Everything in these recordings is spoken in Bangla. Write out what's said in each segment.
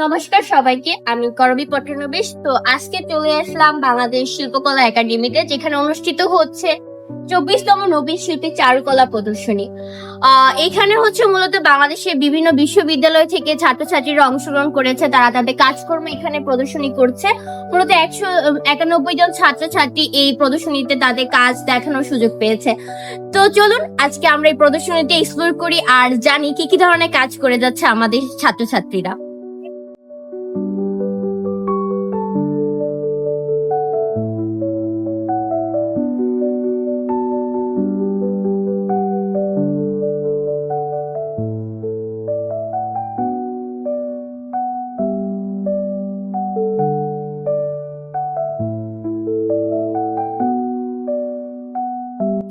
নমস্কার সবাইকে, আমি করবী পট্টনবিশ। তো আজকে চলে আসলাম বাংলাদেশ শিল্পকলা একাডেমিতে, যেখানে অনুষ্ঠিত হচ্ছে 24তম নবীন শিল্পী চারুকলা প্রদর্শনী। এখানে মূলত বাংলাদেশের বিভিন্ন বিশ্ববিদ্যালয় থেকে ছাত্রছাত্রীরা অংশগ্রহণ করেছে। তারা তাদের কাজকর্ম এখানে প্রদর্শনী করছে। মূলত 191 জন ছাত্রছাত্রী এই প্রদর্শনীতে তাদের কাজ দেখানোর সুযোগ পেয়েছে। তো চলুন আজকে আমরা এই প্রদর্শনীতে এক্সপ্লোর করি আর জানি কি কি ধরনের কাজ করে যাচ্ছে আমাদের ছাত্রছাত্রীরা।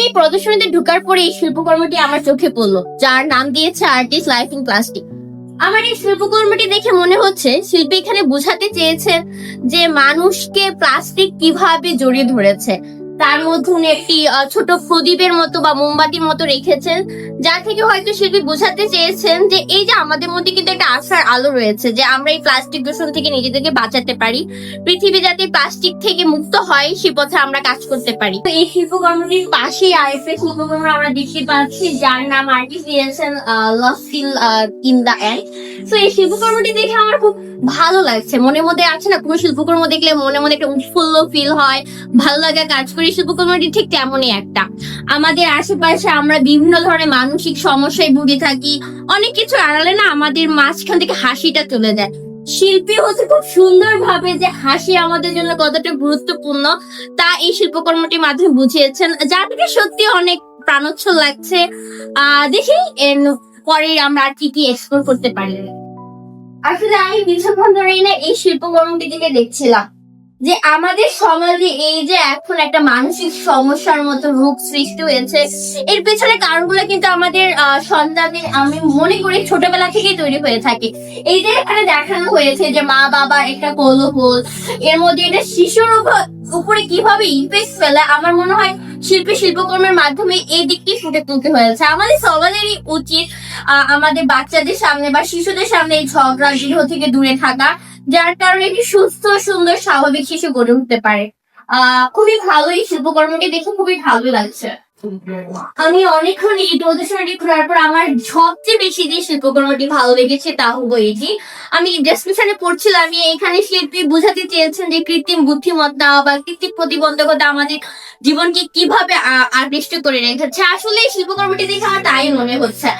এই প্রদর্শনীতে ঢোকার পরে এই শিল্পকর্মটি আমার চোখে পড়লো, যার নাম দিয়েছে আর্টিস্ট লাইফ ইন প্লাস্টিক। আমার এই শিল্পকর্মটি দেখে মনে হচ্ছে শিল্পী এখানে বোঝাতে চেয়েছেন যে মানুষকে প্লাস্টিক কিভাবে জড়িয়ে ধরেছে। তার মধ্যে উনি একটি ছোট প্রদীপের মতো বা মোমবাতির মতো রেখেছেন, যা থেকে হয়তো শিল্পী বোঝাতে চেয়েছেন যে এই যে আমাদের মধ্যে কিন্তু একটা আশার আলো রয়েছে, যে আমরা এই প্লাস্টিক দূষণ থেকে নিজেদেরকে বাঁচাতে পারি, পৃথিবী যাতে প্লাস্টিক থেকে মুক্ত হয় সে পথে আমরা কাজ করতে পারি। তো এই শিল্পকর্মটির পাশেই আরেকটা শিল্পকর্ম আমরা দেখতে পাচ্ছি, যার নাম আর্টিস্ট দিয়েছেন lost fill in the end. তো এই শিল্পকর্মটি দেখে আমার খুব ভালো লাগছে। মনের মধ্যে আছে না, কোনো শিল্পকর্ম দেখলে মনে মনে একটা উৎফুল্ল ফিল হয়, ভালো লাগা কাজ করি। শিল্পকর্মটি ঠিক তেমনই একটা। আমাদের আশেপাশে আমরা বিভিন্ন ধরনের মানসিক সমস্যায় ভুগে থাকি, অনেক কিছু আড়ালে না আমাদের মাঝখান থেকে হাসিটা চলে যায়। শিল্পী খুব সুন্দর ভাবে যে হাসি আমাদের জন্য কতটা গুরুত্বপূর্ণ তা এই শিল্পকর্মটির মাধ্যমে বুঝিয়েছেন, যা থেকে সত্যি অনেক প্রাণোচ্ছল লাগছে। দেখি পরে আমরা আর কি কি এক্সপ্লোর করতে পারি। আসলে আমি কিছুক্ষণ ধরেই না এই শিল্পকর্মটি থেকে দেখছিলাম যে আমাদের সমাজে এই যে এখন একটা মানসিক সমস্যার মতো রোগ সৃষ্টি হয়েছে, এর পেছনে কারণগুলো কিন্তু আমাদের সন্তানের, আমি মনে করি ছোটবেলা থেকেই তৈরি হয়ে থাকে। এই যে এখানে দেখানো হয়েছে যে মা বাবা একটা কোলাহল, এর মধ্যে এটা শিশুর উপরে কিভাবে ইফেক্ট ফেলে, আমার মনে হয় শিল্পকর্মের মাধ্যমে এই দিকটি ফুটে তুলতে হয়েছে। আমাদের সবারই উচিত আমাদের বাচ্চাদের সামনে বা শিশুদের সামনে এই ঝগড়া বিরহ থেকে দূরে থাকা, যার কারণে একটি সুস্থ সুন্দর স্বাভাবিক শিশু গড়ে উঠতে পারে। খুবই ভালো, এই শিল্পকর্মটি দেখে খুবই ভালো লাগছে। আমি অনেকক্ষণ এই প্রদর্শনীটি ঘোরার পর আমার সবচেয়ে বেশি যে শিল্পকর্মটি ভালো লেগেছে তা হলো এটি। আমি ডেসক্রিপশনে পড়ছিলাম, আমি এখানে শিল্পী বোঝাতে চেয়েছেন যে কৃত্রিম বুদ্ধিমত্তা বা কৃত্রিম প্রতিবন্ধকতা আমাদের জীবনকে কিভাবে আকৃষ্ট করে রেখেছে। আসলে এই শিল্পকর্মটি দেখে আমার তাই মনে হচ্ছে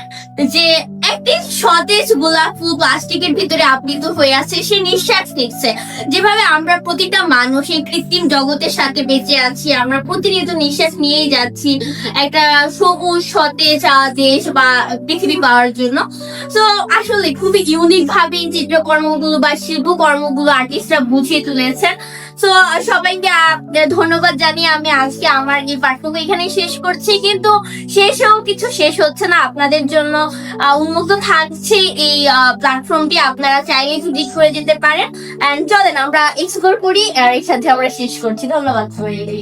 যে একটি সতেজ গোলাপ ফুল প্লাস্টিকের ভিতরে আবৃত হয়ে আছে, সে নিঃশ্বাস নিচ্ছে। যেভাবে আমরা প্রতিটা মানুষ এই কৃত্রিম জগতের সাথে বেঁচে আছি, আমরা প্রতিনিয়ত নিঃশ্বাস নিয়েই যাচ্ছি একটা সবুজ সতেজ দেশ বা পৃথিবী পাওয়ার জন্য। তো আসলে খুবই ইউনিক ভাবে চিত্রকর্মগুলো বা শিল্পকর্মগুলো আর্টিস্টরা বুঝিয়ে তুলেছেন। তো সবাইকে ধন্যবাদ জানিয়ে আমি আজকে আমার এই পাঠটুকু এখানে শেষ করছি, কিন্তু কিছু শেষ হচ্ছে না। আপনাদের জন্য উন্মুক্ত থাকছে এই প্ল্যাটফর্মটি, আপনারা চাইলে ভিজিট করে যেতে পারেন। চলেন আমরা এক্সপ্লোর করি আর এর সাথে আমরা শেষ করছি। ধন্যবাদ সবাইকে।